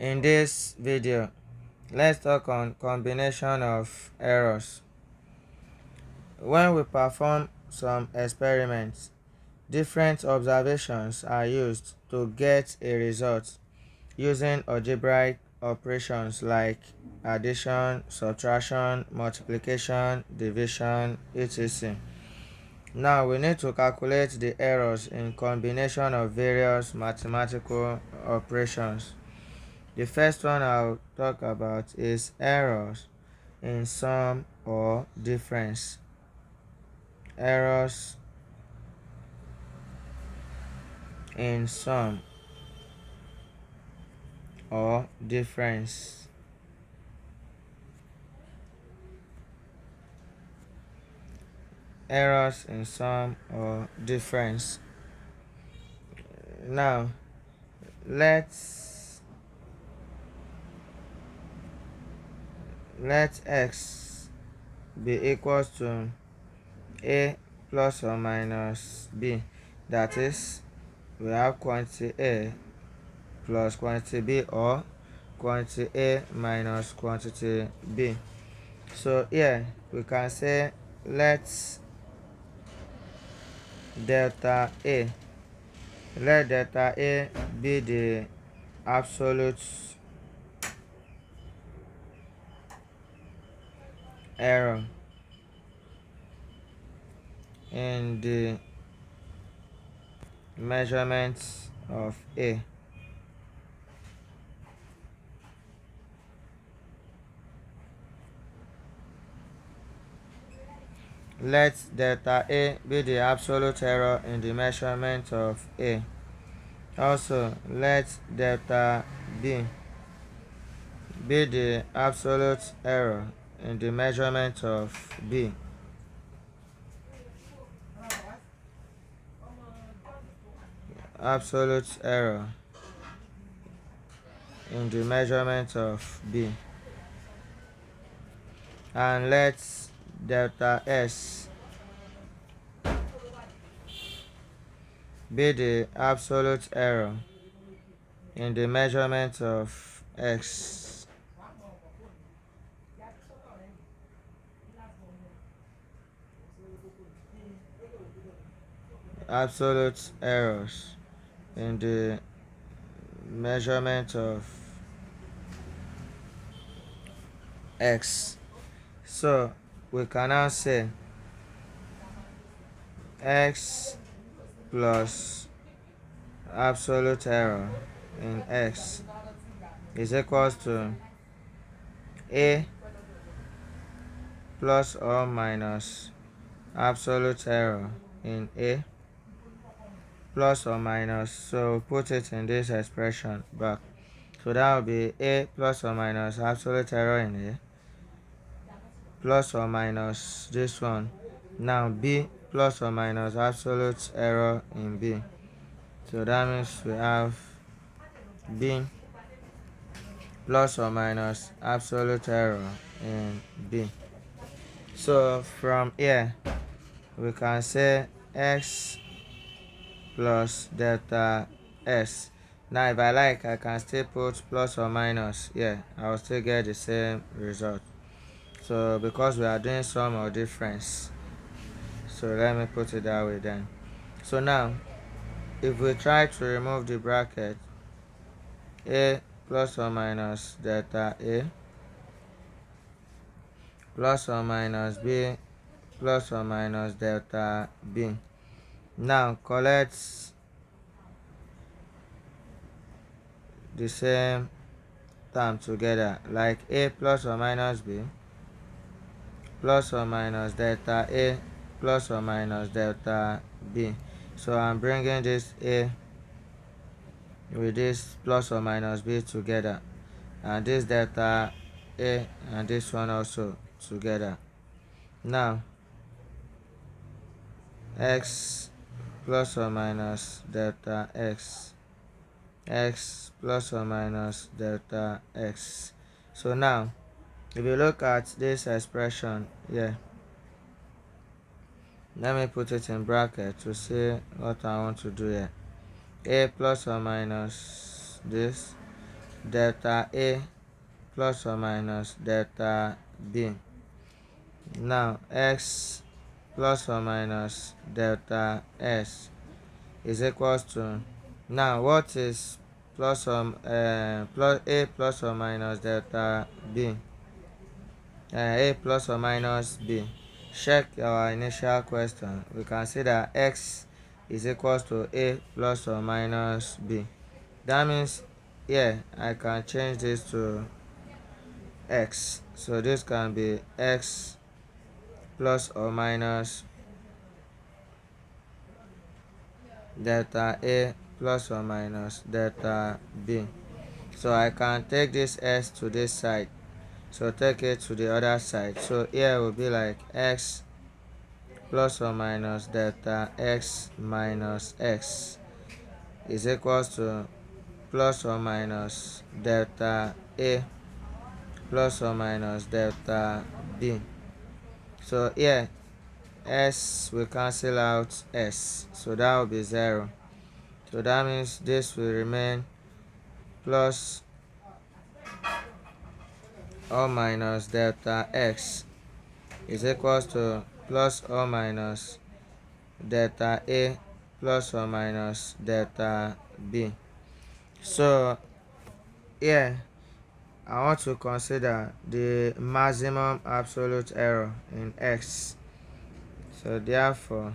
In this video, let's talk on combination of errors. When we perform some experiments, different observations are used to get a result using algebraic operations like addition, subtraction, multiplication, division, etc. Now we need to calculate the errors in combination of various mathematical operations. The first one I'll talk about is errors in sum or difference. Errors in sum or difference. Errors in sum or difference. Now let's let x be equals to a plus or minus b. That is, we have quantity a plus quantity b, or quantity a minus quantity b. So here we can say let delta a be the absolute error in the measurements of a. Let delta a be the absolute error in the measurement of a. Also, let delta b be the absolute error in the measurement of b. Absolute error in the measurement of b. And let delta s be the absolute error in the measurement of x. Absolute errors in the measurement of x. So we can now say x plus absolute error in x is equals to a plus or minus absolute error in a plus or minus, so put it in this expression back. So that will be a plus or minus absolute error in a plus or minus this one. Now b plus or minus absolute error in b. So that means we have b plus or minus absolute error in b. So from here we can say x plus delta s. Now if I like, I can still put plus or minus here. I will still get the same result. So because we are doing sum or difference, so let me put it that way then. So now if we try to remove the bracket, a plus or minus delta a plus or minus b plus or minus delta b. Now collect the same term together, like a plus or minus b plus or minus delta a plus or minus delta b. So I'm bringing this a with this plus or minus b together, and this delta a and this one also together. Now x plus or minus delta x plus or minus delta x. So now if you look at this expression here, let me put it in bracket to see what I want to do here. A plus or minus this delta A plus or minus delta B. Now x plus or minus delta s is equals to, now what is plus a plus or minus delta b, a plus or minus b. Check our initial question. We can see that x is equals to a plus or minus b. That means here I can change this to x, so this can be x plus or minus delta a plus or minus delta b. So I can take this s to this side, so take it to the other side. So here will be like x plus or minus delta x minus x is equals to plus or minus delta a plus or minus delta b. So here s will cancel out s, so that will be 0. So that means this will remain plus or minus delta x is equals to plus or minus delta a plus or minus delta b. So here I want to consider the maximum absolute error in x. So therefore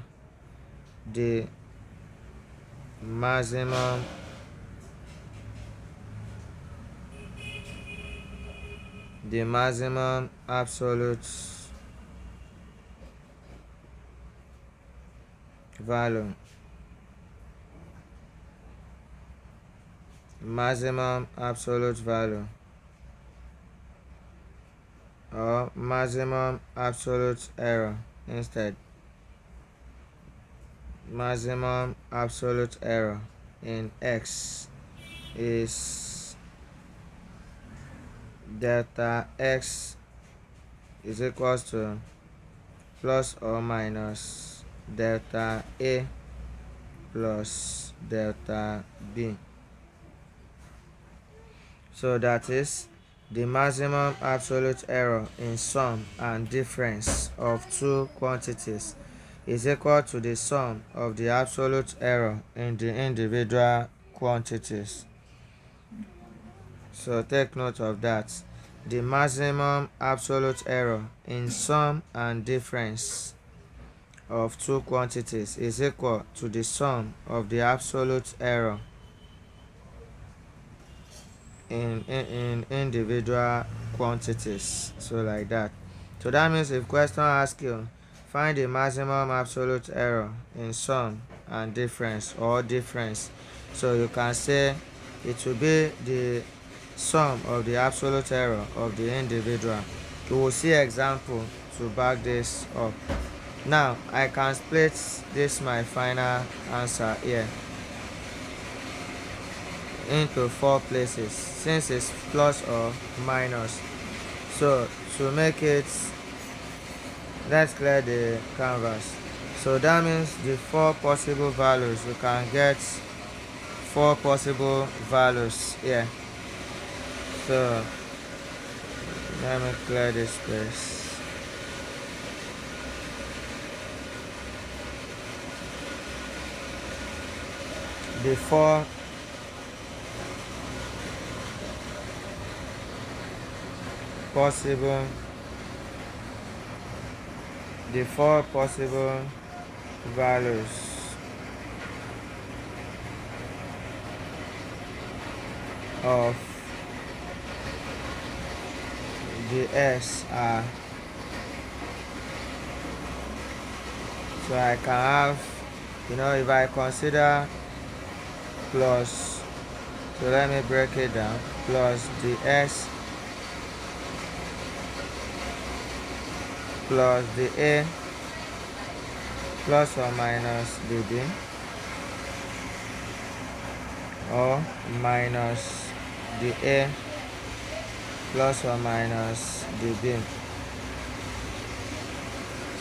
the maximum absolute value, maximum absolute value, or maximum absolute error instead, maximum absolute error in x is delta x is equals to plus or minus delta a plus delta b. So that is the maximum absolute error in sum and difference of two quantities is equal to the sum of the absolute error in the individual quantities. So take note of that. The maximum absolute error in sum and difference of two quantities is equal to the sum of the absolute error in individual quantities. So like that. So that means if question asks you find the maximum absolute error in sum and difference or difference, so you can say it will be the sum of the absolute error of the individual. You will see example to back this up. Now I can split this my final answer here into 4 places since it's plus or minus. So to make it, let's clear the canvas. So that means the 4 possible values, we can get 4 possible values here. So let me clear this space. The 4 possible values of the s are, so I can have, if I consider plus, so let me break it down, plus the s plus the a plus or minus the b, or minus the a plus or minus the b.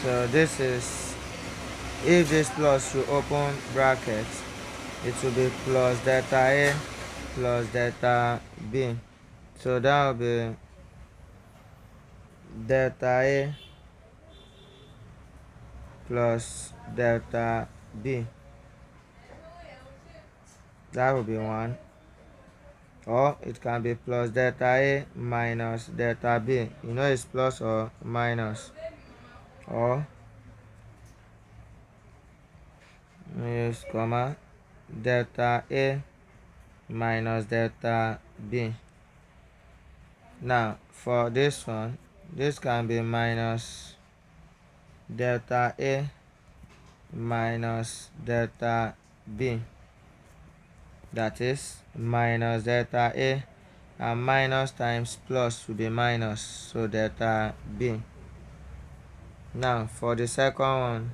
So this is, if this plus you open bracket, it will be plus delta a plus delta B. So that will be delta A plus delta B. That will be 1. Or it can be plus delta A minus delta B. You know it's plus or minus. Or use comma delta A minus delta B. Now for this one, this can be minus delta A minus delta B. That is minus delta A, and minus times plus will be minus, so delta B. Now for the second one,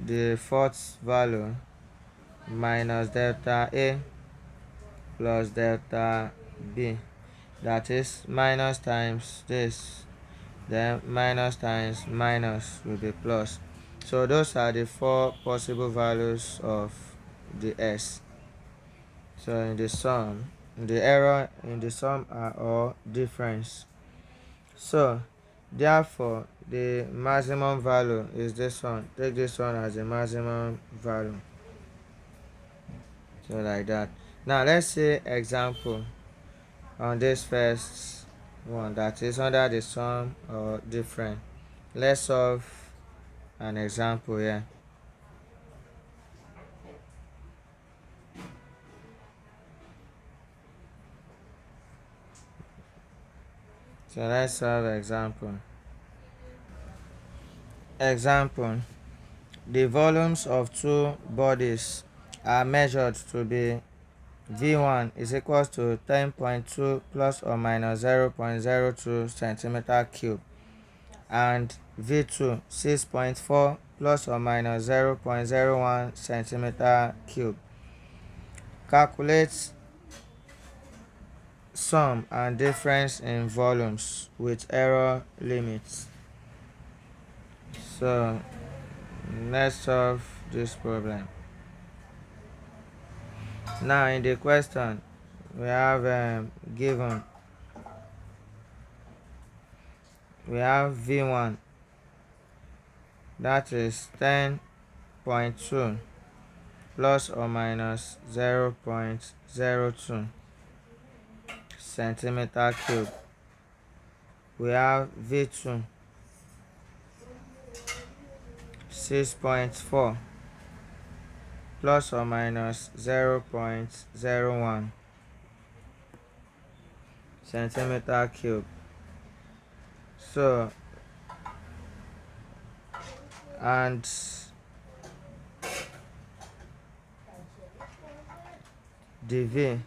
the fourth value, minus delta A plus delta B. That is minus times this, then minus times minus will be plus. So those are the 4 possible values of the S. So in the sum, the error in the sum are all difference. So therefore the maximum value is this one. Take this one as a maximum value. So like that. Now let's see example on this first one, that is under the sum or different. Let's solve an example here. So let's solve example. Example: the volumes of 2 bodies are measured to be V1 is equals to 10.2 plus or minus 0.02 centimeter cube, and V2 6.4 plus or minus 0.01 centimeter cube. Calculate sum and difference in volumes with error limits. So let's solve this problem. Now in the question we have given, we have V1, that is 10.2 plus or minus 0.02 centimeter cube. We have V2 6.4 plus or minus 0.01 centimeter cube. So and the V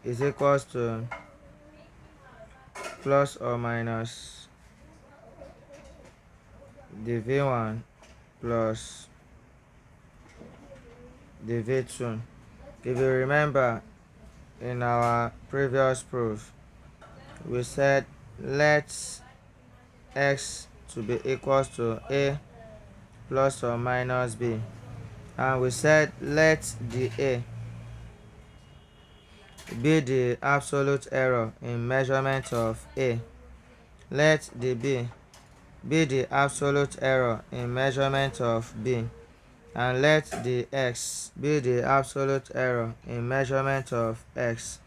is equals to plus or minus the V1 plus the V2. If you remember, in our previous proof we said let x to be equals to A plus or minus B, and we said let the A be the absolute error in measurement of A, let the B be the absolute error in measurement of B, and let the x be the absolute error in measurement of x.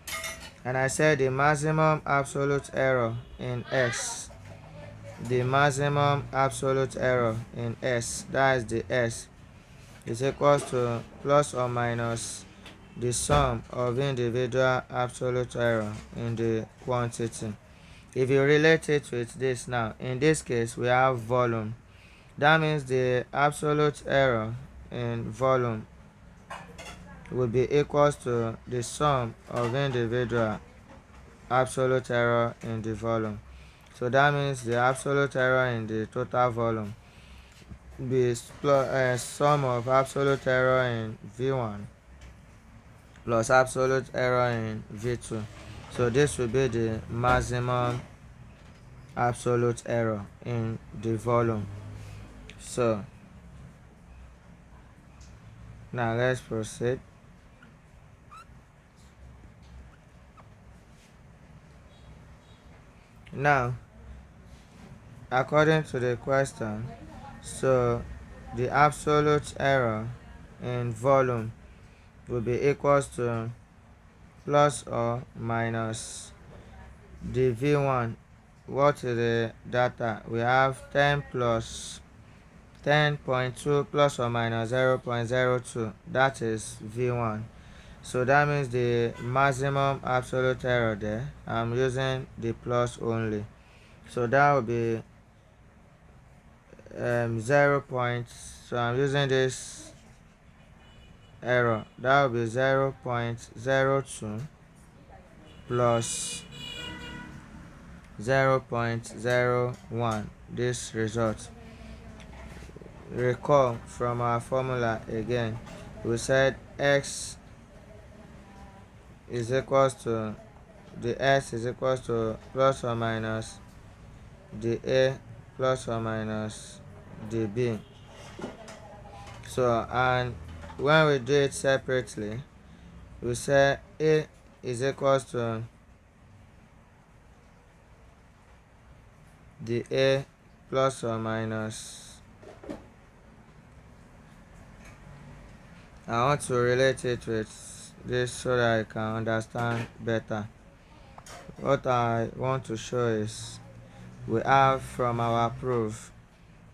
And I said the maximum absolute error in x, the maximum absolute error in S, that is the S, is equals to plus or minus the sum of individual absolute error in the quantity. If you relate it with this now, in this case we have volume. That means the absolute error in volume will be equals to the sum of individual absolute error in the volume. So that means the absolute error in the total volume be sum of absolute error in V1 plus absolute error in V2. So this will be the maximum absolute error in the volume. So now let's proceed. Now, according to the question, so the absolute error in volume will be equals to plus or minus the V1. What is the data? We have 10 plus 10.2 plus or minus 0.02. That is V1. So that means the maximum absolute error there, I'm using the plus only. So that will be 0 point. So I'm using this error. That will be 0.02 plus 0.01. This result. Recall from our formula again. We said x is equals to the s is equals to plus or minus the a plus or minus the b. So, and when we do it separately, we say a is equals to the a plus or minus. I want to relate it with this so that I can understand better. What I want to show is we have from our proof,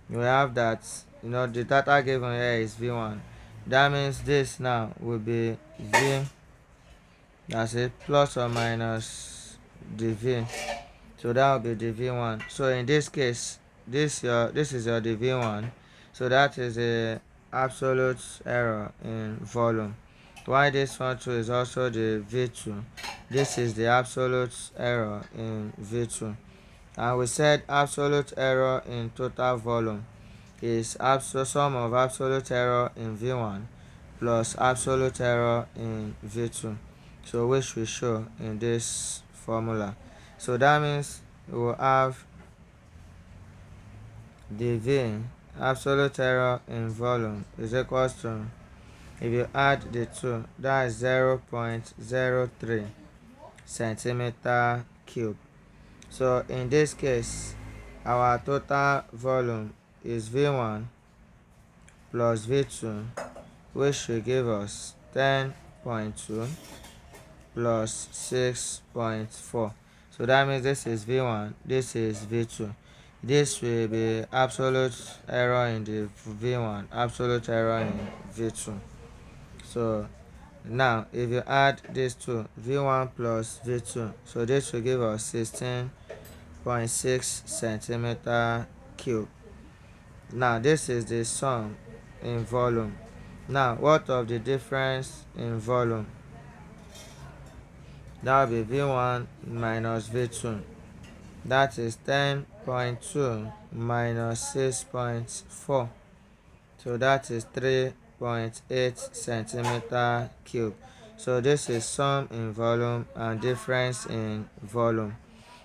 we have that the data given here is v1. That means this now will be v, that's it, plus or minus the v. So that will be the v1. So in this case, this is your the v1. So that is a absolute error in volume. Why this one too is also the v2. This is the absolute error in v2. And we said absolute error in total volume is sum of absolute error in v1 plus absolute error in v2. So which we show in this formula. So that means we will have the v absolute error in volume is equals to, if you add the two, that is 0.03 centimeter cube. So in this case, our total volume is v1 plus v2, which should give us 10.2 plus 6.4. So that means this is v1, this is v2. This will be absolute error in the v1, absolute error in v2. So now if you add these two, v1 plus v2, so this will give us 16.6 centimeter cube. Now this is the sum in volume. Now what of the difference in volume? That will be v1 minus v2. That is 10.2 minus 6.4. So that is 3.8 centimeter cube. So this is sum in volume and difference in volume.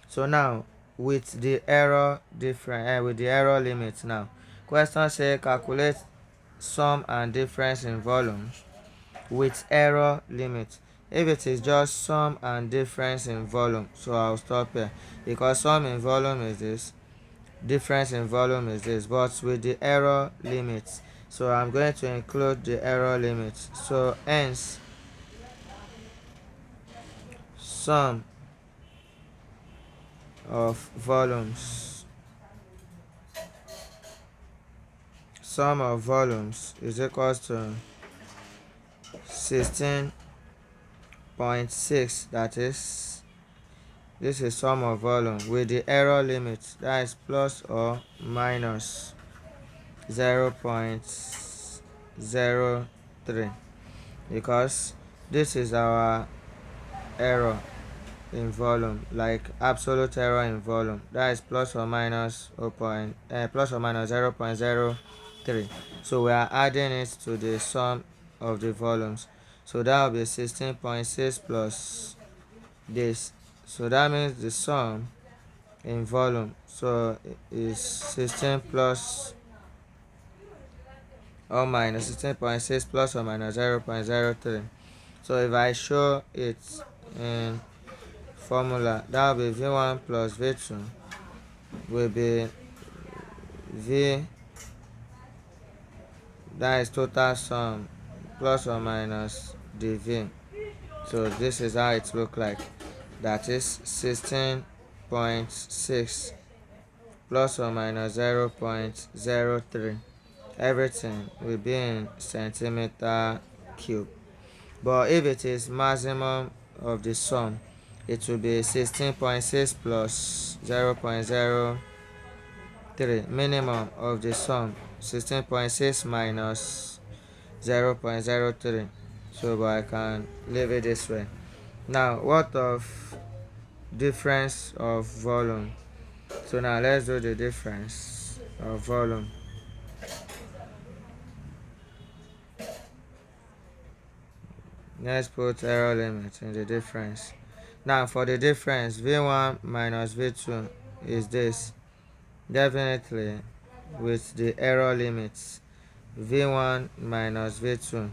So now with the error with the error limit now. Question say calculate sum and difference in volume with error limit. If it is just sum and difference in volume, so I'll stop here, because sum in volume is this, difference in volume is this, but with the error limit, so I'm going to include the error limit. So hence sum of volumes, sum of volumes is equals to 16.6, that is, this is sum of volume with the error limit, that is plus or minus 0.03, because this is our error in volume, like absolute error in volume, that is plus or minus 0.03. So we are adding it to the sum of the volumes. So that will be 16.6 plus this. So that means the sum in volume so is 16 plus or minus 16.6 plus or minus 0.03. So if I show it in formula, that will be v1 plus v2 will be v, that is total sum plus or minus dv. So this is how it look like. That is 16.6 plus or minus 0.03. Everything will be in centimeter cube. But if it is maximum of the sum, it will be 16.6 plus 0.03. Minimum of the sum, 16.6 minus 0.03. So but I can leave it this way. Now what of difference of volume? So now let's do the difference of volume. Let's put error limit in the difference. Now for the difference, v1 minus v2 is this. Definitely with the error limits, v1 minus v2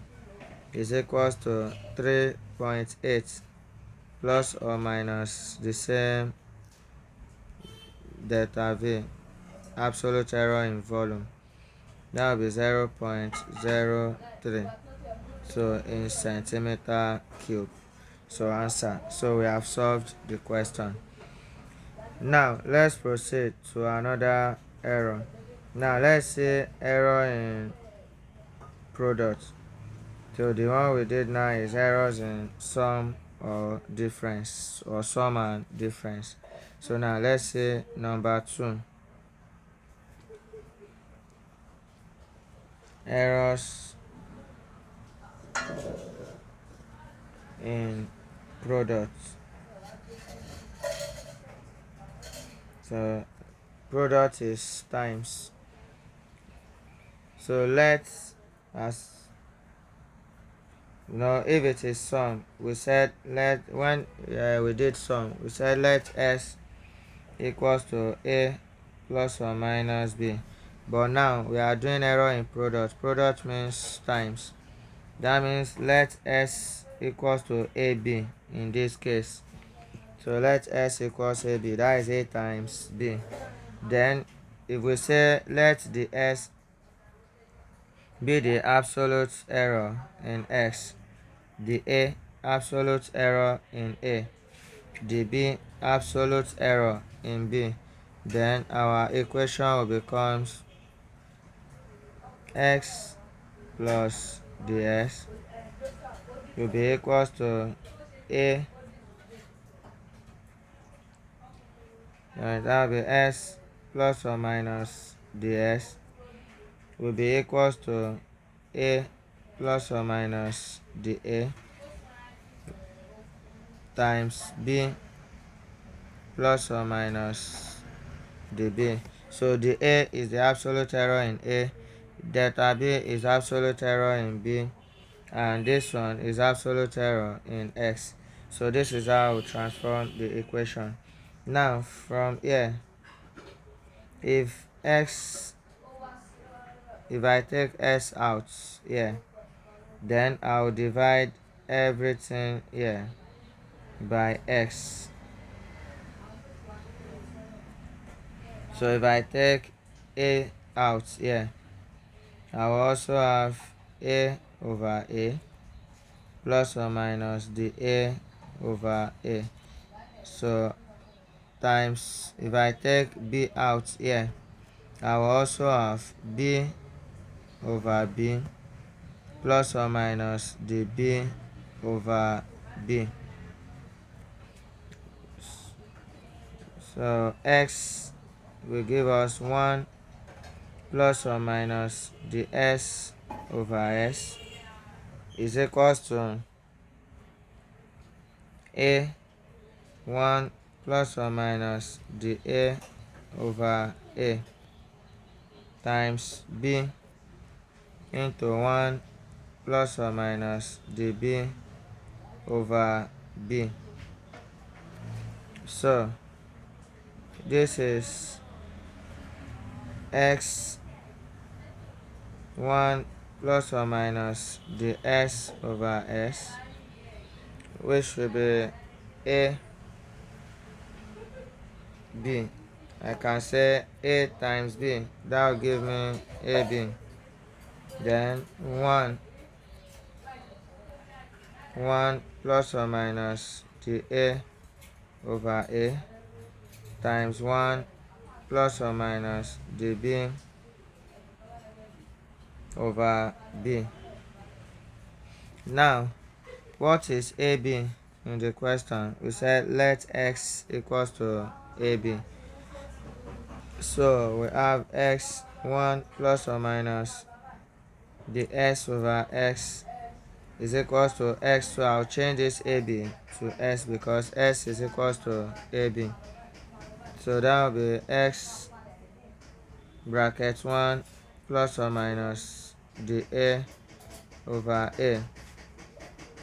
is equals to 3.8 plus or minus the same delta v, absolute error in volume. That will be 0.03. So in centimeter cube. So answer. So we have solved the question. Now let's proceed to another error. Now let's say error in product. So the one we did now is errors in sum or difference, or sum and difference. So now let's say number 2. Errors in product. So product is times. So let's, as you know, if it is sum, we said let, when we did sum, we said let s equals to a plus or minus b. But now we are doing error in product. Product means times. That means let s equals to ab in this case. So let s equals ab, that is a times b. Then if we say let the s be the absolute error in x, the a absolute error in a, the b absolute error in b, then our equation will become x plus ds will be equals to a, and that will be s plus or minus ds will be equals to a plus or minus dA times b plus or minus dB. So the A is the absolute error in A, delta B is absolute error in B, and this one is absolute error in X. So this is how we transform the equation. Now from here, if I take S out here, then I'll divide everything here by X. So if I take A out here, I will also have A over A plus or minus the A over A. So times, if I take B out here, I will also have B over B plus or minus the B over B. So X will give us 1 plus or minus the S over S is equals to A 1 plus or minus the A over A times B into 1 plus or minus the B over B. So this is X 1 plus or minus the S over S, which will be A b. I can say a times b. That will give me ab. Then 1 plus or minus the a over a times 1 plus or minus the b over b. Now, what is ab in the question? We said let x equals to ab. So we have x 1 plus or minus the s over x is equals to x. So I'll change this ab to s because s is equals to ab. So that will be x bracket 1 plus or minus the a over a,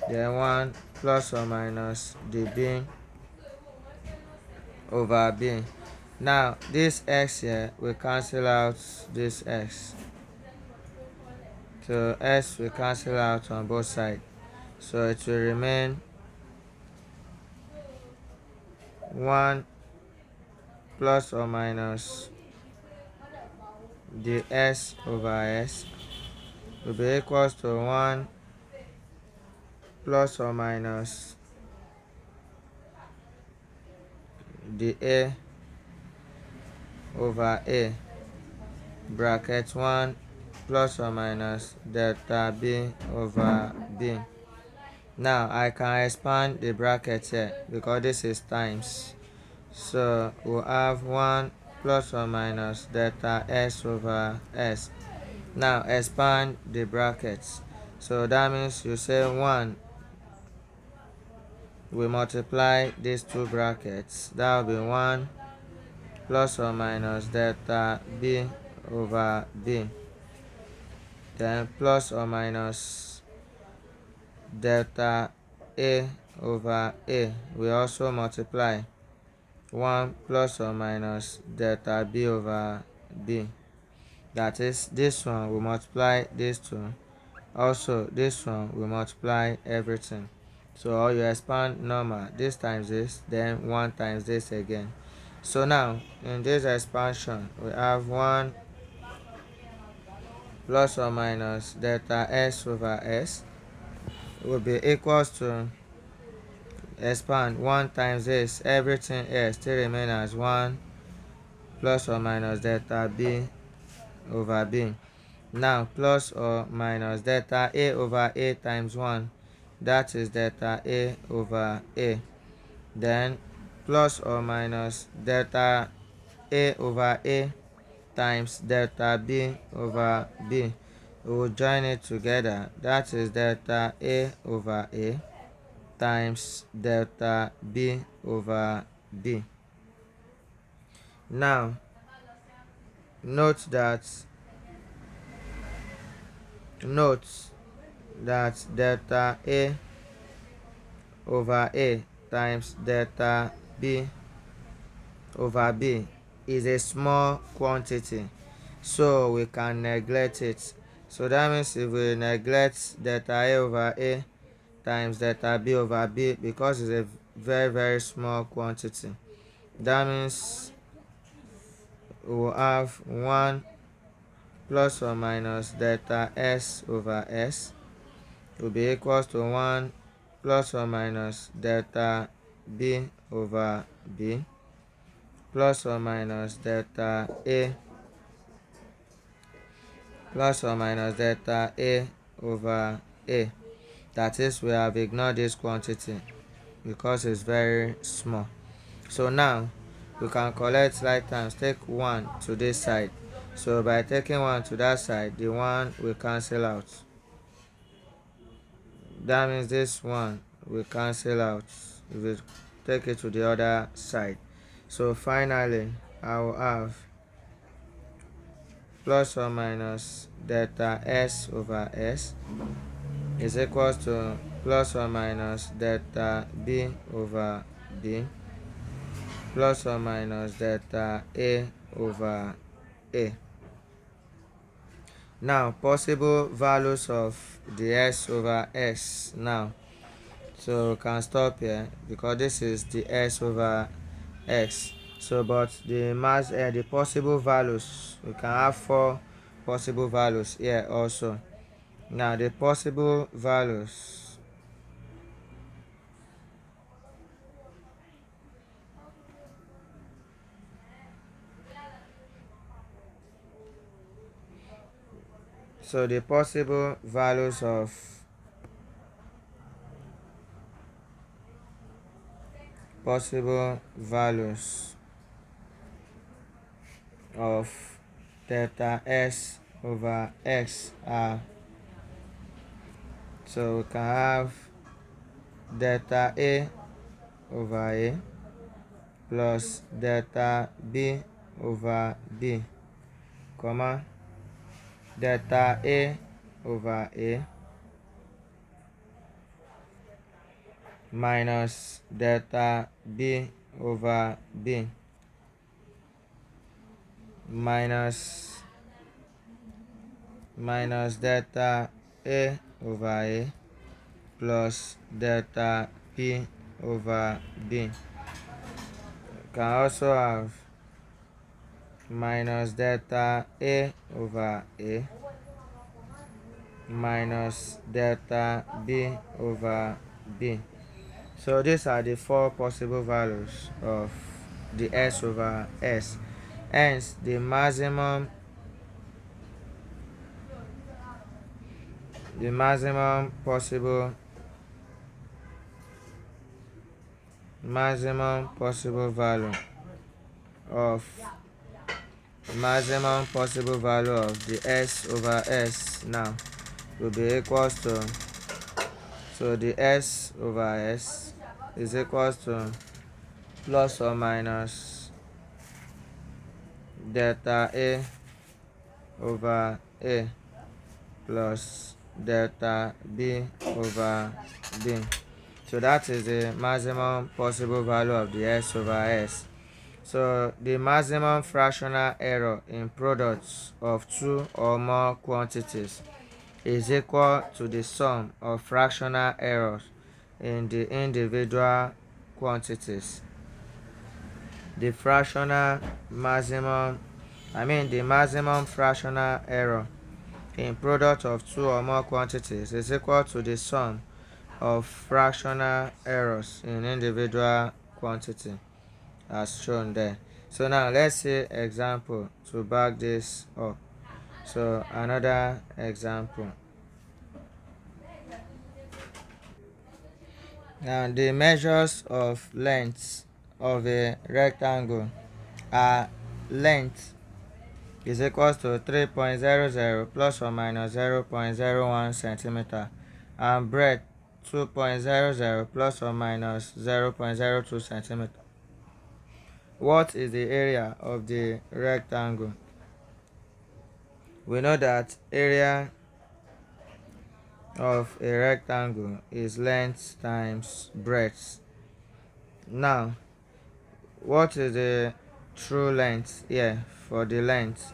then 1 plus or minus the b over b. Now this x here will cancel out this x, so s will cancel out on both sides, so it will remain 1 plus or minus the s over s will be equals to 1 plus or minus the a over a bracket 1 plus or minus delta b over b. Now I can expand the bracket here because this is times. So we'll have 1 plus or minus delta s over s. Now expand the brackets. So that means you say 1 we multiply these two brackets. That will be 1 plus or minus delta b over b. Then plus or minus delta a over a. We also multiply 1 plus or minus delta b over b. That is, this one will multiply this two. Also, this one will multiply everything. So all you expand normal. This times this, then 1 times this again. So now, in this expansion, we have 1 plus or minus delta s over s will be equals to expand 1 times this, everything else still remain as 1 plus or minus delta b over b. Now plus or minus delta a over a times 1, that is delta a over a. Then plus or minus delta a over a times delta b over b. We will join it together, that is delta a over a times delta b over b. Now note that note that delta a over a times delta b over b is a small quantity, so we can neglect it. So that means if we neglect delta a over a times delta b over b because it's a very small quantity, that means we will have 1 plus or minus delta s over s will be equals to 1 plus or minus delta b over b plus or minus delta a plus or minus delta a over a. That is, we have ignored this quantity because it's very small. So now we can collect like times. Take 1 to this side. So by taking 1 to that side, the 1 will cancel out. That means this 1 will cancel out if we take it to the other side. So finally I will have plus or minus delta s over s is equals to plus or minus delta b over b plus or minus delta a over a. Now possible values of the s over s now. So we can stop here because this is the s over x. So but the possible values, we can have 4 possible values here also. Now the possible values, so the possible values of delta s over x are, so we can have delta a over a plus delta b over b, comma delta a over a minus delta b over b minus delta a over a plus delta b over b. Can also have minus delta a over a minus delta b over b. So these are the 4 possible values of the s over s. Hence the maximum possible value of the s over s now will be equals to, so the s over s is equals to plus or minus delta a over a plus delta b over b. So that is the maximum possible value of the s over s. So the maximum fractional error in products of 2 or more quantities is equal to the sum of fractional errors in the individual quantities. The maximum fractional error in product of 2 or more quantities is equal to the sum of fractional errors in individual quantity, as shown there. So now let's see example to back this up. So another example. Now the measures of length of a rectangle are: length is equals to 3.00 plus or minus 0.01 centimeter, and breadth 2.00 plus or minus 0.02 centimeter. What is the area of the rectangle? We know that area of a rectangle is length times breadth. Now, what is the true length here for the length?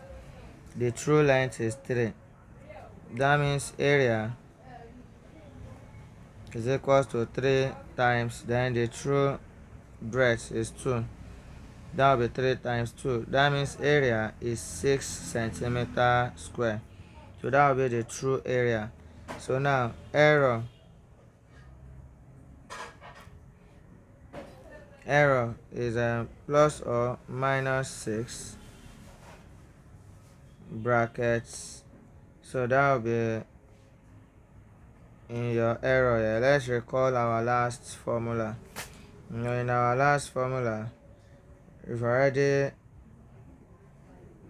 The true length is 3. That means area is equals to 3 times, then the true breadth is 2. That will be 3 times 2. That means area is 6 centimeter square. So that will be the true area. So now error is plus or minus 6 brackets. So that will be in your error here. Let's recall our last formula. In our last formula, we've already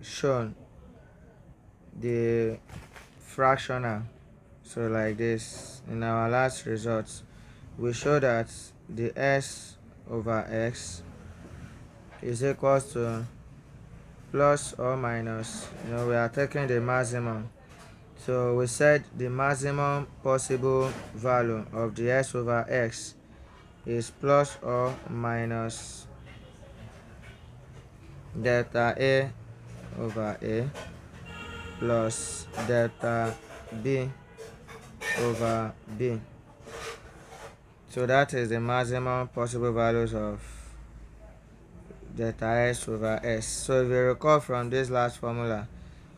shown the fractional. So like this, in our last results, we show that the s over x is equals to plus or minus, we are taking the maximum. So we said the maximum possible value of the s over x is plus or minus delta a over a plus delta b over b. So that is the maximum possible values of delta s over s. So if you recall from this last formula,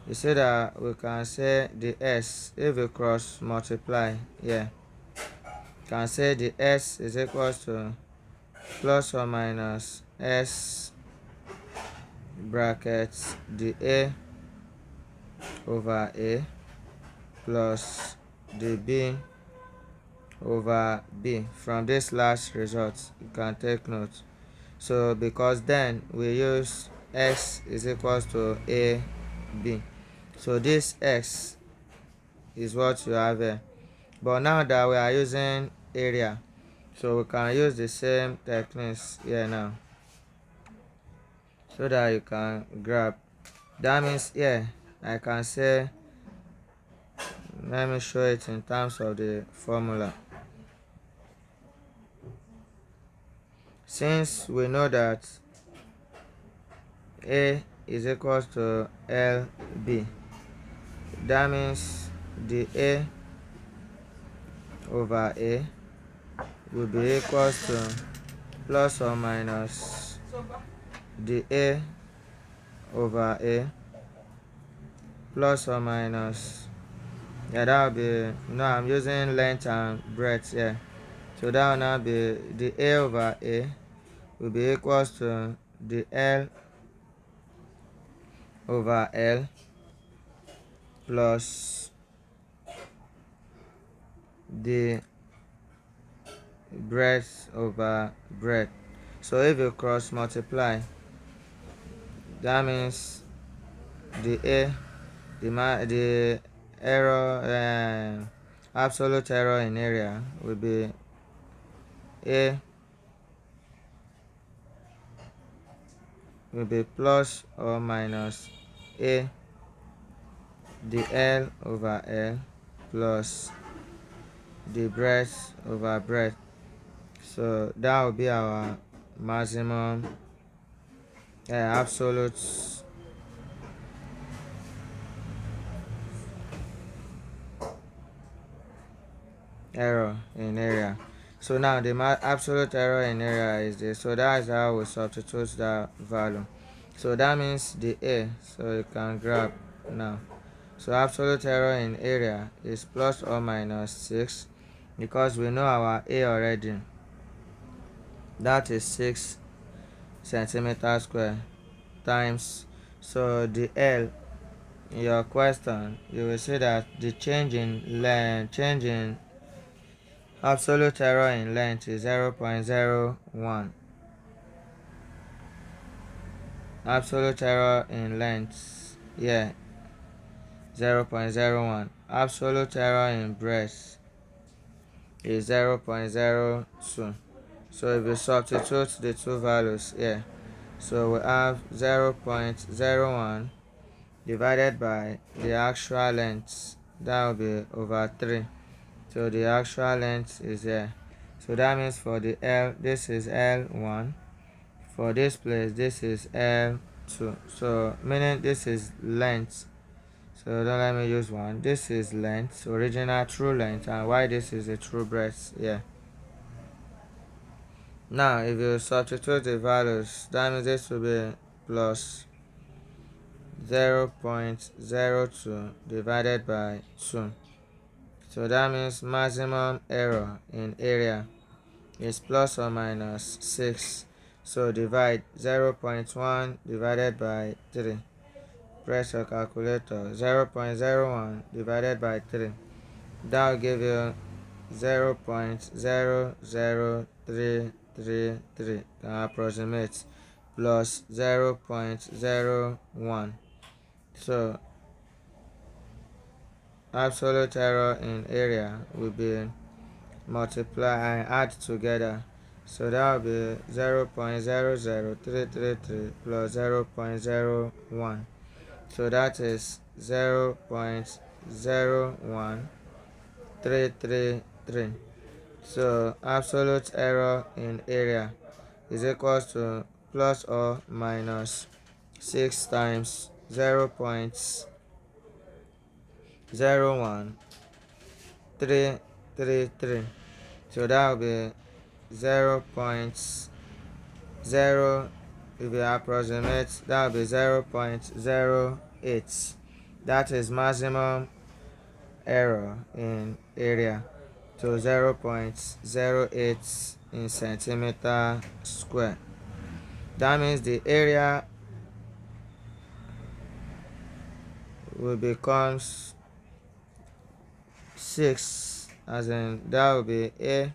you see that we can say the s, if we cross multiply here, can say the s is equals to plus or minus s brackets the a over a plus the b over b. From this last result, you can take note. So because then we use x is equals to a b. So this x is what you have here. But now that we are using area, so we can use the same techniques here now, so that you can grab. That means here I can say, let me show it in terms of the formula. Since we know that a is equals to lb, that means the a over a will be equals to plus or minus the a over a plus or minus, yeah, that will be, I'm using length and breadth here, so that will now be the a over a will be equals to the l over l plus the breadth over breadth. So if you cross multiply, that means the a, the error, absolute error in area will be a will be plus or minus a the l over l plus the breadth over breadth. So that will be our maximum absolute error in area. So now the absolute error in area is this. So that is how we substitute that value. So that means the a, so you can grab now. So absolute error in area is plus or minus 6, because we know our a already. That is 6 centimeters square times. So the l in your question, you will see that the change in length, change in absolute error in length is 0.01. Absolute error in length, yeah, 0.01. Absolute error in breadth is 0.02. So if you substitute the two values here, so we have 0.01 divided by the actual length, that will be over 3. So the actual length is here. So that means for the L, this is L1. For this place, this is L2. So meaning this is length. So don't let me use 1. This is length, original true length, and why this is a true breadth. Yeah. Now if you substitute the values, that means this will be plus 0.02 divided by 2. So that means maximum error in area is plus or minus 6. So divide 0.1 divided by 3. Press your calculator. 0.01 divided by 3. That will give you 0.00333, approximate, plus 0.01. So absolute error in area will be multiply and add together. So that will be 0.00333 plus 0.01. So that is 0.01333. So absolute error in area is equals to plus or minus 6 times 0.01333. So that will be 0.01333 if we approximate, that will be 0.08. That is maximum error in area to 0.08 in centimeter square. That means the area will become 6, as in that will be A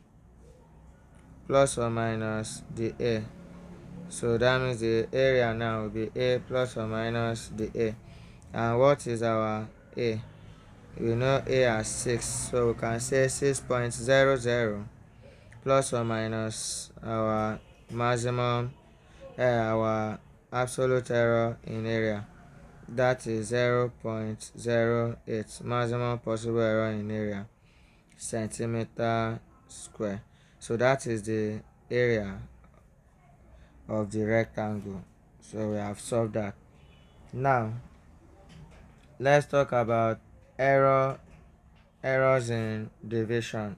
plus or minus the A. So that means the area now will be A plus or minus the A. And what is our A? We know A as 6, so we can say 6.00 plus or minus our maximum, our absolute error in area. That is 0.08 maximum possible error in area, centimeter square. So that is the area of the rectangle. So we have solved that. Now let's talk about errors in division.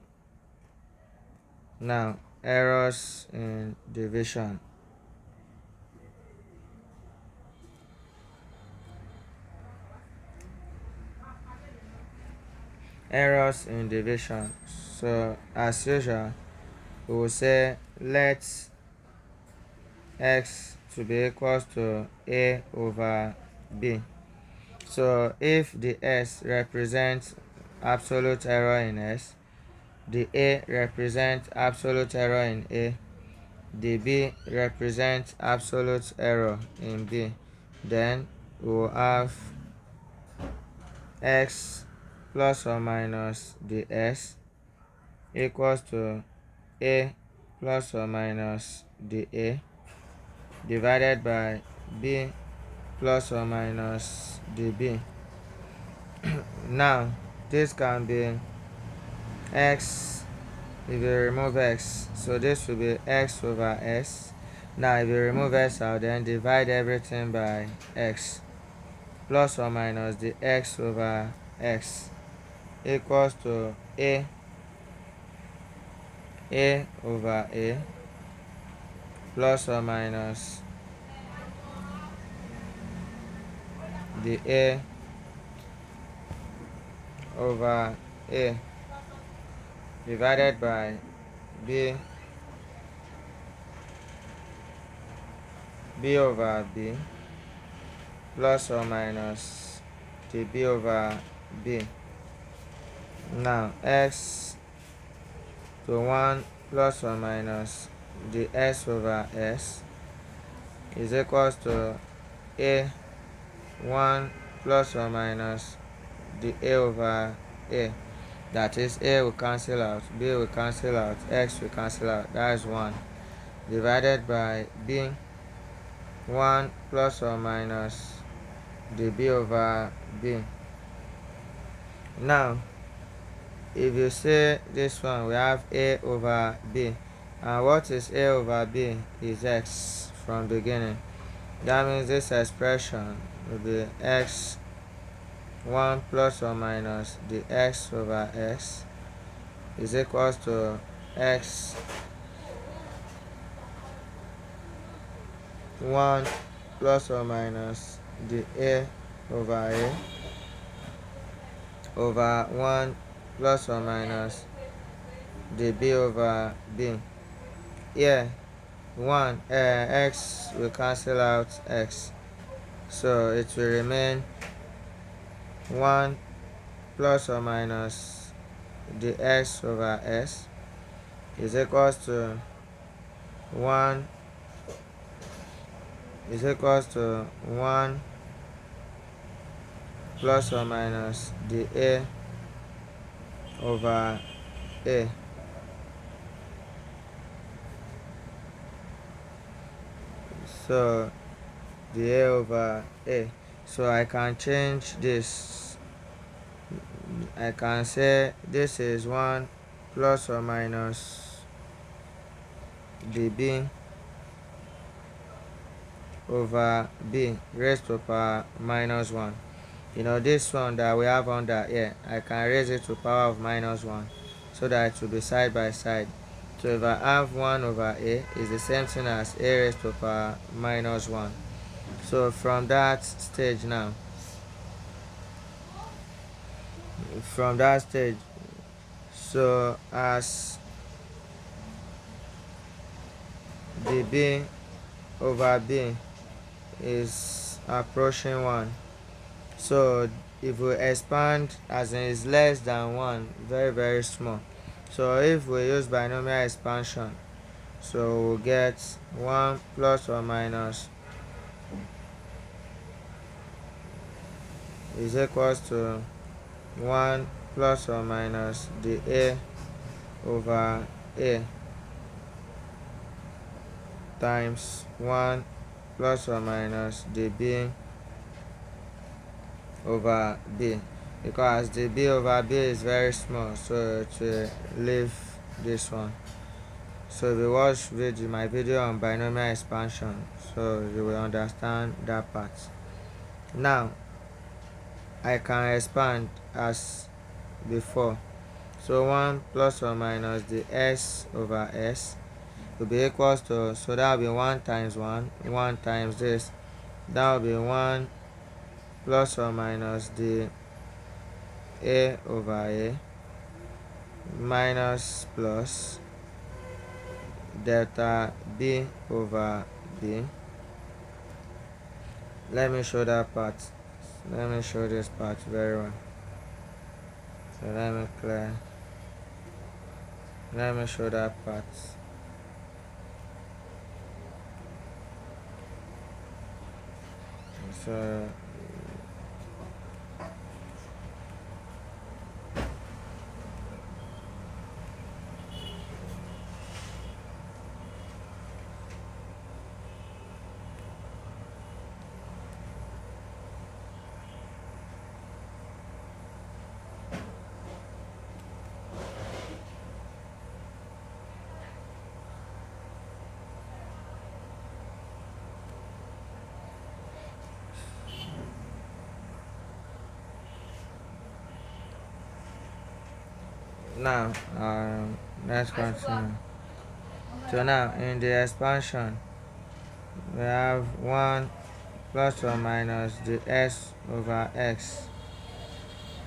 Now errors in division. Errors in division. So as usual, we will say let x to be equals to a over b. So if the s represents absolute error in s, the a represents absolute error in a, the b represents absolute error in b, then we will have x plus or minus the s equals to a plus or minus the a divided by b plus or minus the b. Now this can be x if you remove x, so this will be x over s. Now if you remove s out, then divide everything by x plus or minus the x over x equals to a over a plus or minus the a over a divided by b over b plus or minus the b over b. Now x to 1 plus or minus the s over s is equals to a 1 plus or minus the a over a. That is, a will cancel out, b will cancel out, x will cancel out. That is 1 divided by b 1 plus or minus the b over b. Now if you say this one, we have a over b, and what is a over b is x from beginning. That means this expression will be x 1 plus or minus the x over x is equals to x 1 plus or minus the a over 1 plus or minus the b over b. Here 1 x will cancel out x, so it will remain 1 plus or minus the x over s is equals to 1 plus or minus the a over a. So the a over a. So I can change this. I can say this is 1 plus or minus the b over b raised to power minus 1. You know, this one that we have under here, I can raise it to power of minus 1 so that it will be side by side. So if I have 1 over a, is the same thing as a raised to power minus 1. So from that stage now, from that stage, so as the b over b is approaching 1, so if we expand as in is less than 1, very very small, so if we use binomial expansion, so we'll get 1 plus or minus is equals to 1 plus or minus the a over a times 1 plus or minus the b over b, because the b over b is very small, so it will leave this one. So if you watch my video on binomial expansion, so you will understand that part. Now I can expand as before, so 1 plus or minus the s over s will be equals to, so that will be 1 times 1, 1 times this, that will be 1 plus or minus the a over a minus plus delta b over b. Let me show that part. Let me show this part very well. So let me show that part. So now let's continue. So now in the expansion, we have 1 plus or minus the s over x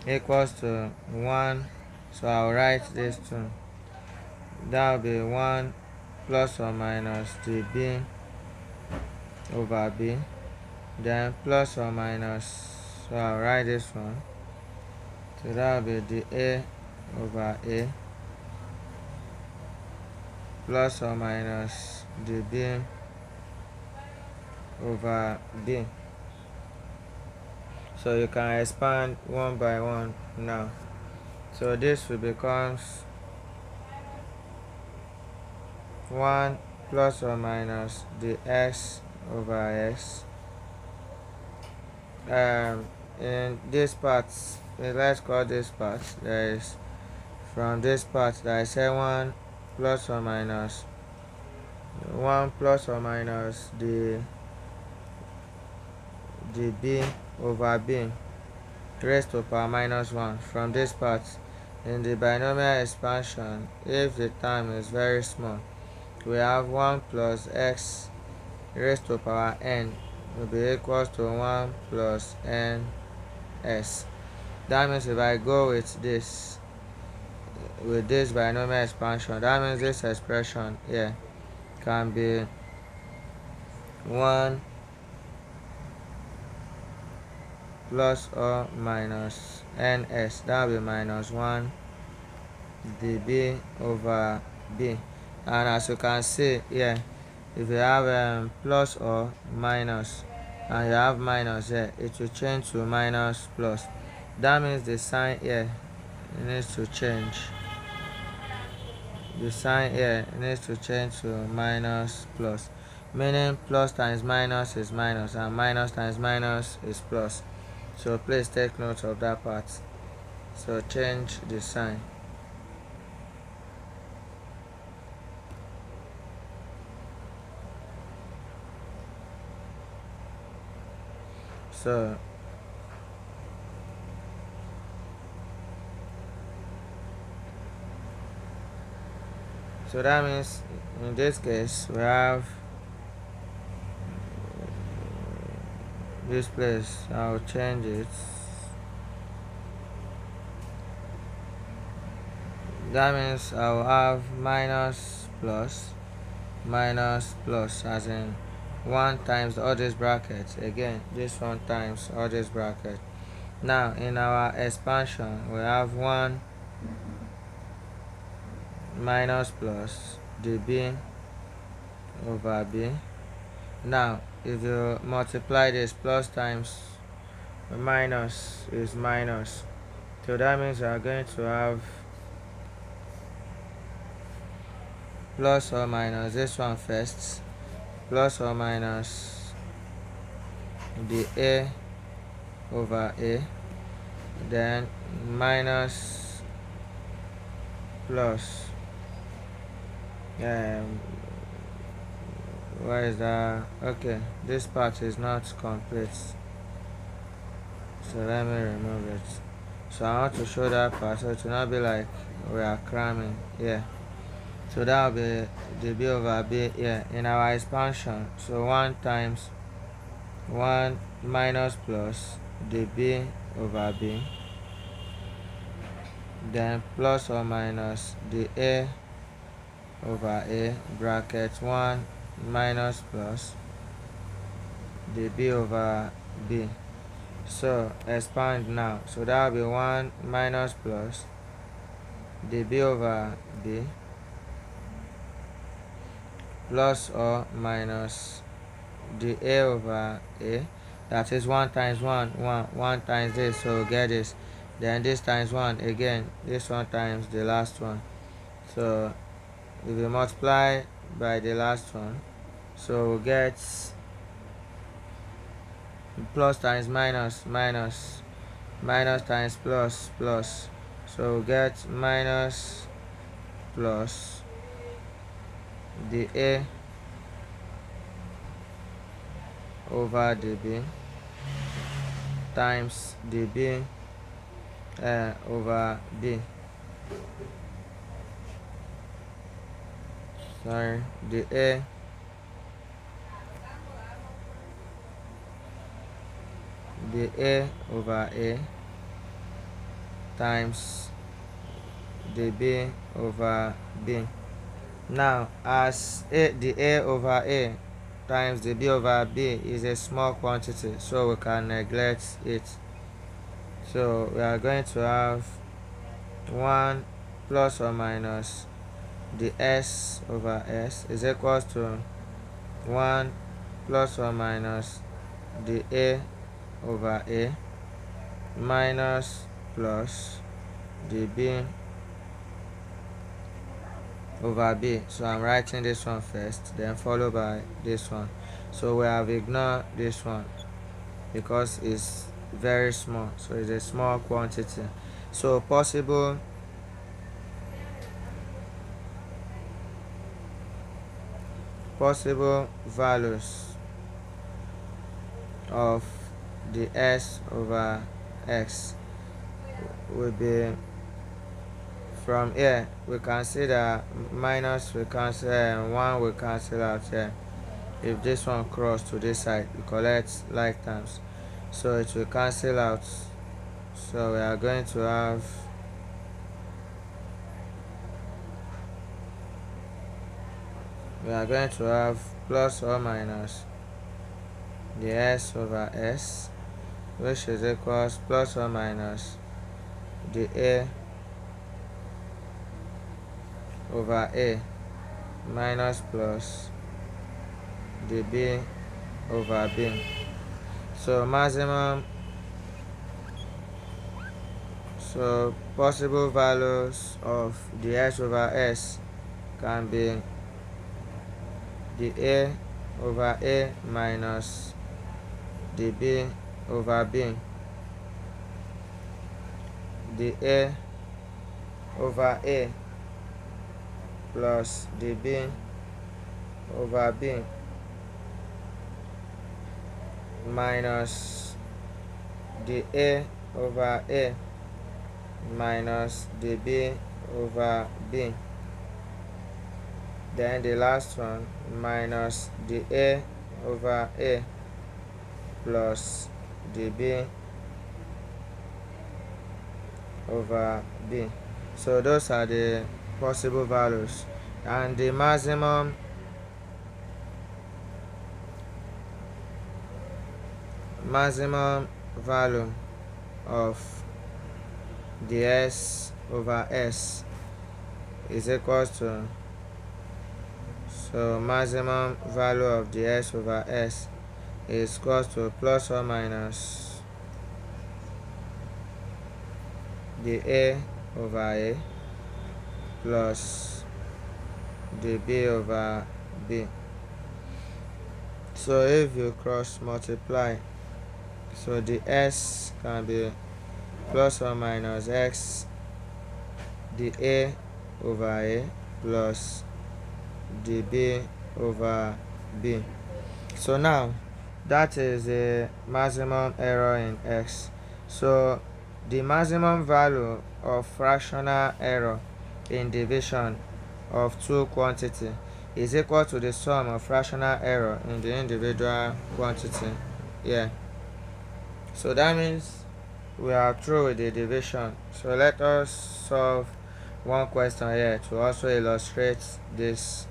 equals to 1. So I'll write this 2. That will be 1 plus or minus the b over b, then plus or minus, so I'll write this one, so that will be the a over a plus or minus the b over b. So you can expand one by one now. So this will becomes 1 plus or minus the x over x. In this part, let's call this part, there is, from this part that I say 1 plus or minus the b over b raised to power minus 1. From this part, in the binomial expansion, if the term is very small, we have 1 plus x raised to power n will be equals to 1 plus n s. That means if I go with this binomial expansion, that means this expression here can be 1 plus or minus ns, that will be minus 1 db over b. And as you can see here, if you have plus or minus and you have minus here, it will change to minus plus. That means the sign here needs to change. The sign here needs to change to minus plus, meaning plus times minus is minus and minus times minus is plus. So please take note of that part. So change the sign. So So that means in this case we have this place. I'll change it. That means I'll have minus plus as in 1 times all these brackets. Again, this one times all these brackets. Now in our expansion we have 1 minus plus db over b. Now if you multiply this, plus times minus is minus, so that means we are going to have plus or minus this one first, plus or minus the a over a, then minus plus where is that? Okay, this part is not complete, so let me remove it. So I want to show that part so it will not be like we are cramming here. So that will be the b over b here in our expansion. So 1 times 1 minus plus the b over b, then plus or minus the a over a bracket 1 minus plus the b over b. So expand now. So that will be 1 minus plus the b over b plus or minus the a over a, that is 1 times 1 times this, so we'll get this, then this times 1 again, this one times the last one. So if we multiply by the last one, so we'll get plus times minus times plus, so we'll get minus plus the a over the b times the b over b, sorry, the a over a times the b over b. Now as the a over a times the b over b is a small quantity, so we can neglect it. So we are going to have 1 plus or minus the s over s is equals to 1 plus or minus the a over a minus plus the b over b. So I'm writing this one first, then followed by this one. So we have ignored this one because it's very small, so it's a small quantity. So possible values of the s over x will be, from here we can see that minus we cancel and 1 will cancel out here. If this one cross to this side, we collect like terms, so it will cancel out. So we are going to have plus or minus the s over s, which is equals plus or minus the a over a minus plus the b over b. So maximum, so possible values of the s over s can be the a over a minus the b over b, the a over a plus the b over b minus the a over a minus the b over b. then the last one minus the a over a plus the b over b. So those are the possible values, and the maximum value of the s over s is equals to, so maximum value of the s over s is equals to plus or minus the a over a plus the b over b. So if you cross multiply, so the s can be plus or minus x the a over a plus the b over b. So now that is the maximum error in x. So the maximum value of fractional error in division of two quantity is equal to the sum of fractional error in the individual quantity. Yeah. So that means we are through with the division. So let us solve one question here to also illustrate this.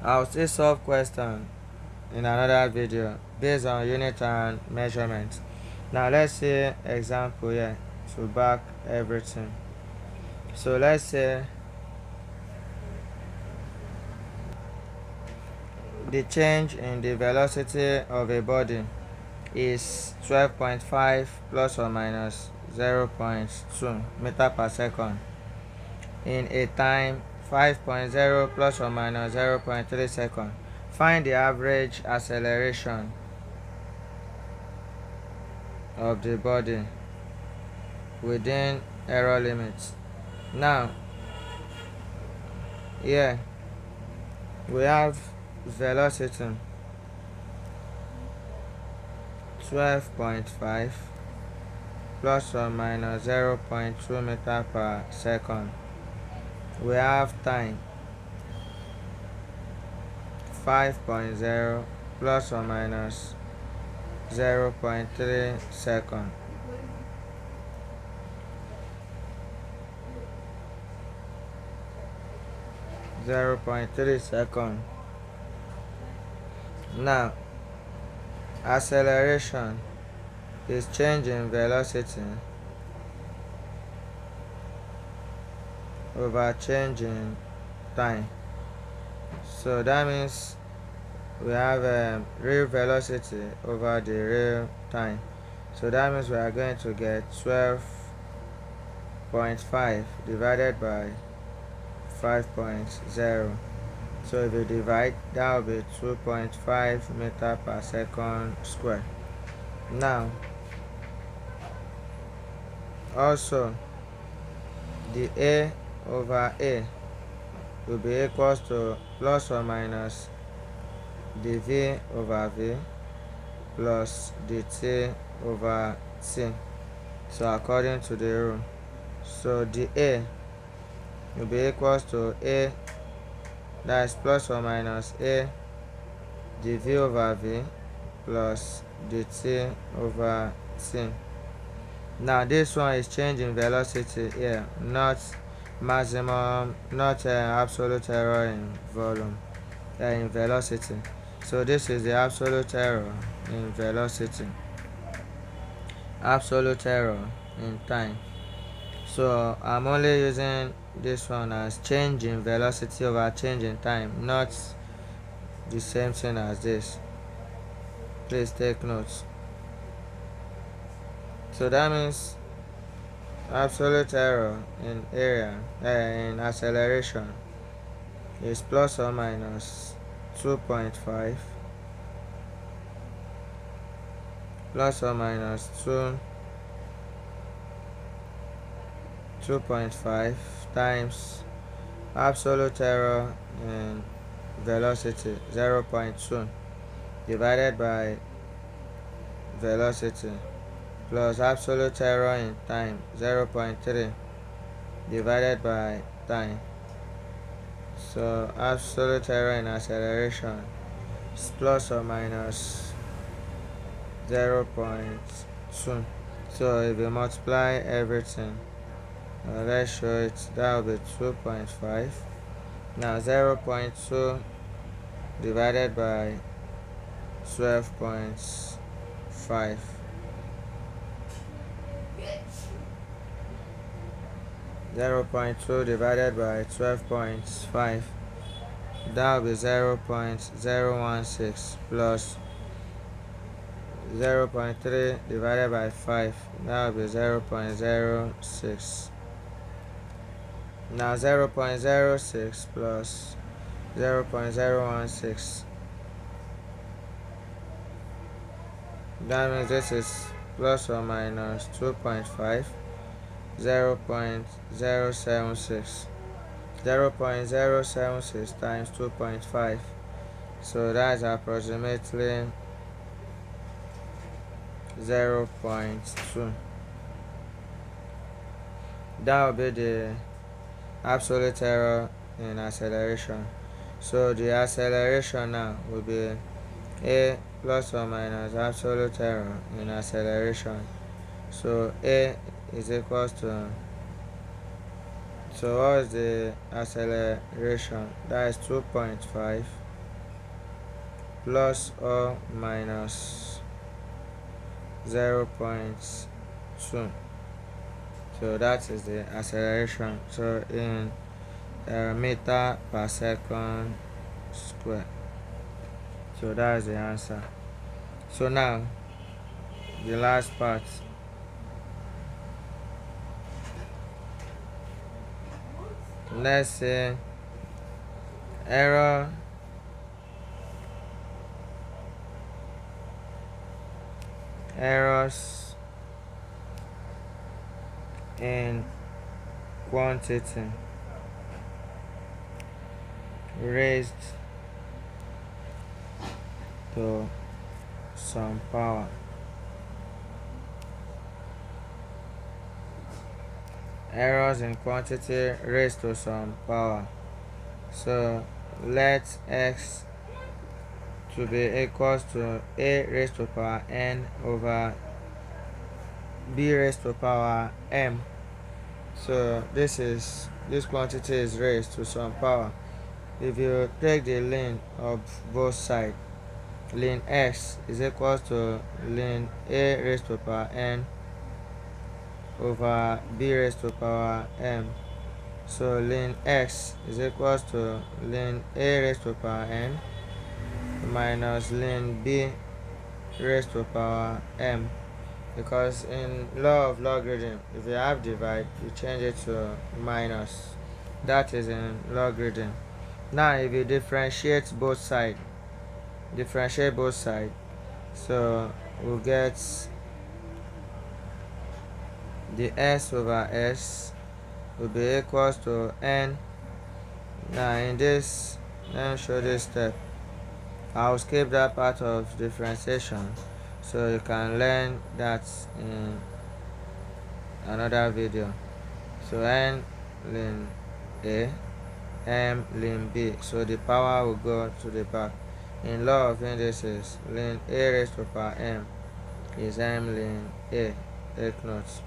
I'll still solve question in another video based on unit and measurement. Now let's see example here to back everything. So let's say the change in the velocity of a body is 12.5 plus or minus 0.2 meter per second in a time 5.0 plus or minus 0.3 second. Find the average acceleration of the body within error limits. Now here we have velocity 12.5 plus or minus 0.2 meter per second. We have time 5.0 plus or minus 0.3 second. Now acceleration is change in velocity over change in time. So that means we have real velocity over the real time. So that means we are going to get 12.5 divided by 5.0. So if you divide, that will be 2.5 meter per second square. Now also the a over a will be equals to plus or minus the v over v plus the t over t. So according to the rule, so the a will be equals to a, that is plus or minus a the v over v plus the t over t. Now this one is change in velocity here, not maximum, not absolute error in volume, in velocity. So this is the absolute error in velocity, absolute error in time. So I'm only using this one as change in velocity over change in time, not the same thing as this. Please take notes. So that means absolute error in area, in acceleration is plus or minus 2.5 plus or minus 2.5 times absolute error in velocity 0.2 divided by velocity plus absolute error in time 0.3 divided by time. So absolute error in acceleration is plus or minus 0.2. So if you multiply everything, let's show it, that will be 2.5. Now 0.2 divided by 12.5. 0.2 divided by 12.5, that will be 0.016 plus 0.3 divided by 5, that will be 0.06. Now 0.06 plus 0.016, that means this is plus or minus 2.5, 0.076. 0.076 times 2.5, so that's approximately 0.2. That will be the absolute error in acceleration. So the acceleration now will be a plus or minus absolute error in acceleration. So a is equals to, so what is the acceleration? That is 2.5 plus or minus 0.2. So that is the acceleration. So in meter per second square. So that is the answer. So now the last part. Let's say error errors in quantity raised to some power. Errors in quantity raised to some power. So let x to be equals to a raised to power n over b raised to power m. So this quantity is raised to some power. If you take the ln of both sides, ln x is equals to ln a raised to power n over b raised to power m. So ln x is equals to ln a raised to power n minus ln b raised to power m, because in law of logarithm, if you have divide, you change it to minus. That is in logarithm. Now if you differentiate both sides, so we'll get the s over s will be equals to n. Now in this, let me show this step. I'll skip that part of differentiation so you can learn that in another video. So n ln a, m ln b, so the power will go to the back. In law of indices, ln a raised to power m is m ln a. Take notes.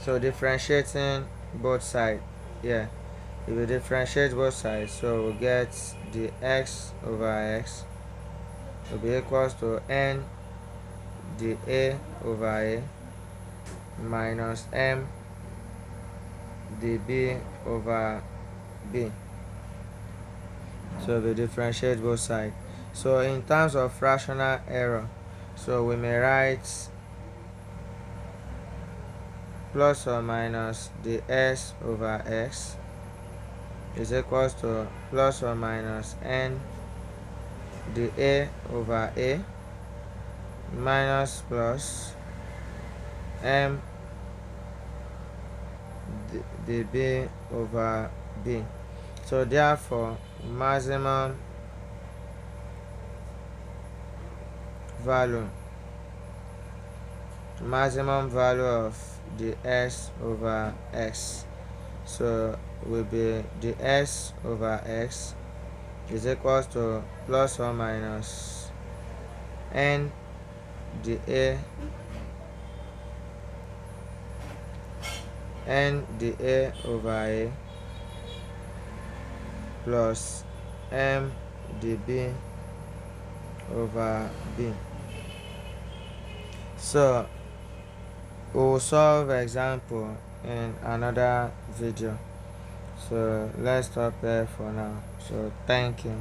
So differentiating both sides, yeah, if we differentiate both sides, so we'll get the x over x will be equals to n the a over a minus m the b over b. So we differentiate both sides. So in terms of fractional error, so we may write plus or minus the s over x is equals to plus or minus n the a over a minus plus m the b over b. So therefore maximum value of the s over x, so will be the s over x is equals to plus or minus n dA over a plus m dB over b. So we'll solve example in another video. So let's stop there for now. So thank you.